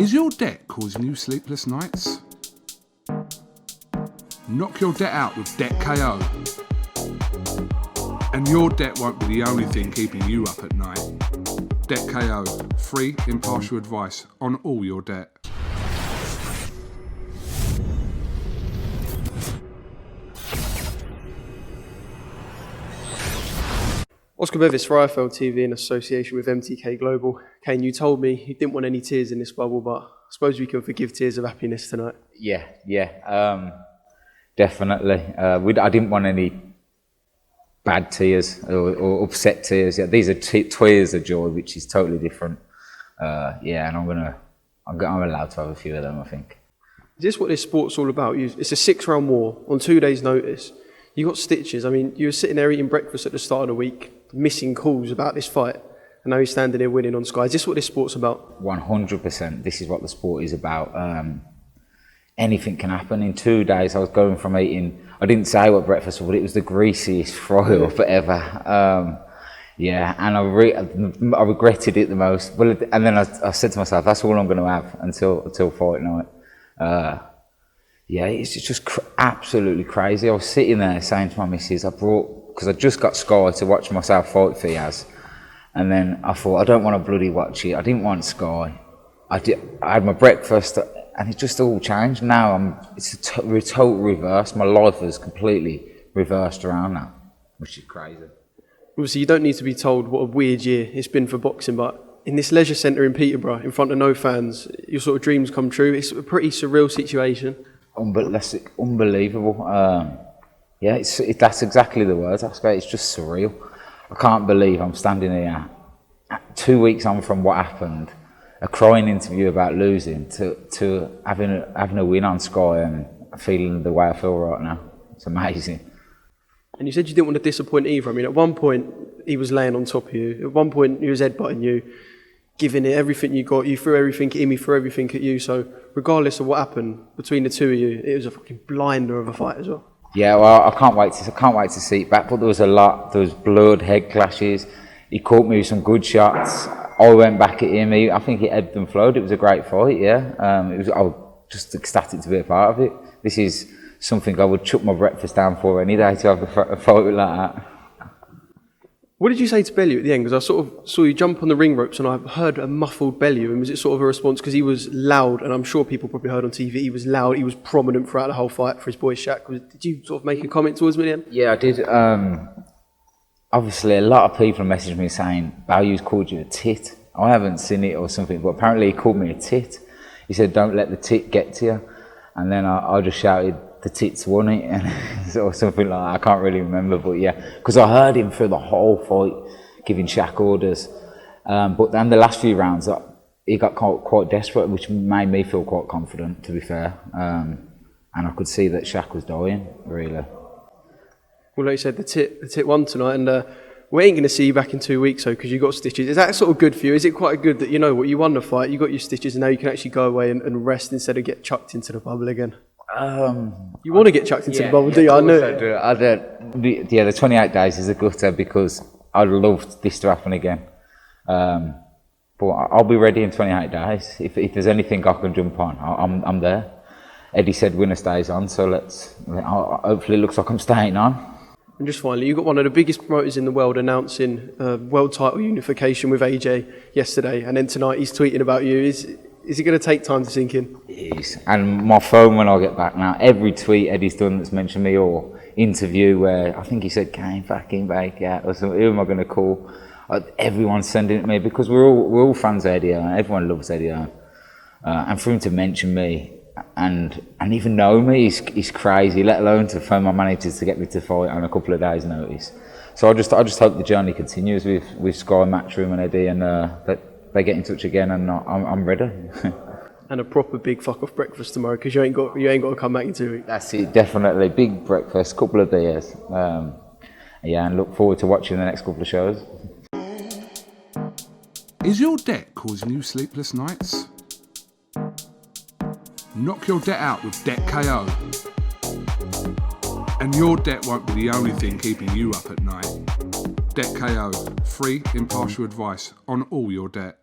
Is your debt causing you sleepless nights? Knock your debt out with Debt KO. And your debt won't be the only thing keeping you up at night. Debt KO, free, impartial advice on all your debt. Oscar BEVIS for IFL TV in association with MTK Global. Kane, you told me you didn't want any tears in this bubble, but I suppose we can forgive tears of happiness tonight. Yeah, definitely. I didn't want any bad tears or upset tears. Yeah, these are tears of joy, which is totally different. And I'm allowed to have a few of them, I think. Is this what this sport's all about? It's a 6-round war on 2 days' notice. You got stitches. I mean, you were sitting there eating breakfast at the start of the week, missing calls about this fight, and now you're standing there winning on Sky. Is this what this sport's about? 100%. This is what the sport is about. Anything can happen. In 2 days, I was going from eating, I didn't say what breakfast was, but it was the greasiest fry up ever. And I regretted it the most. Well, and then I said to myself, that's all I'm going to have until fight night. It's just absolutely crazy. I was sitting there saying to my missus, because I just got Sky to watch myself fight Fiaz, and then I thought, I don't want to bloody watch it. I didn't want Sky. I had my breakfast, and it just all changed. Now it's a total reverse. My life has completely reversed around now, which is crazy. Obviously, you don't need to be told what a weird year it's been for boxing, but in this leisure centre in Peterborough, in front of no fans, your sort of dreams come true. It's a pretty surreal situation. That's unbelievable. That's exactly the words. It's just surreal. I can't believe I'm standing here 2 weeks on from what happened, a crying interview about losing, to having a win on Sky and feeling the way I feel right now. It's amazing. And you said you didn't want to disappoint either. I mean, at one point he was laying on top of you. At one point he was headbutting you, giving it everything you got. You threw everything at him, he threw everything at you. So regardless of what happened between the two of you, it was a fucking blinder of a fight as well. Yeah, well, I can't wait to see it back. But there was a lot. There was blood, head clashes. He caught me with some good shots. I went back at him. I think it ebbed and flowed. It was a great fight. I was just ecstatic to be a part of it. This is something I would chuck my breakfast down for any day, to have a fight like that. What did you say to Bellew at the end? Because I sort of saw you jump on the ring ropes and I heard a muffled Bellew. And was it sort of a response? Because he was loud, and I'm sure people probably heard on TV, he was loud, he was prominent throughout the whole fight for his boy Shaq. Did you sort of make a comment towards me then? Yeah, I did. Obviously, a lot of people messaged me saying, Bellew's called you a tit. I haven't seen it or something, but apparently he called me a tit. He said, don't let the tit get to you. And then I just shouted, the tits won it, or something like that. I can't really remember, but yeah, because I heard him through the whole fight giving Shaq orders. But then the last few rounds, he got quite desperate, which made me feel quite confident, to be fair. And I could see that Shaq was dying, really. Well, like you said, the tit won tonight, and we ain't going to see you back in 2 weeks, though, because you got stitches. Is that sort of good for you? Is it quite good that, you know what, you won the fight, you got your stitches, and now you can actually go away and rest instead of get chucked into the bubble again? You want to get chucked into the bubble, do you? I know. The 28 days is a gutter because I'd love this to happen again. But I'll be ready in 28 days. If there's anything I can jump on, I'm there. Eddie said winner stays on, so hopefully it looks like I'm staying on. And just finally, you got one of the biggest promoters in the world announcing world title unification with AJ yesterday, and then tonight he's tweeting about you. Is it going to take time to sink in? It is. And my phone when I get back now, every tweet Eddie's done that's mentioned me, or interview where I think he said Kane fucking back out or something, who am I going to call? Everyone's sending it to me because we're all fans of Eddie and everyone loves Eddie. And for him to mention me and even know me is crazy, let alone to phone my managers to get me to fight on a couple of days' notice. So I just hope the journey continues with Sky, Matchroom and Eddie, and that they get in touch again, and I'm ready. And a proper big fuck off breakfast tomorrow, because you ain't got to come back in 2 weeks. That's it, definitely. Big breakfast, couple of beers. And look forward to watching the next couple of shows. Is your debt causing you sleepless nights? Knock your debt out with Debt KO. And your debt won't be the only thing keeping you up at night. Debt KO, free, impartial advice on all your debt.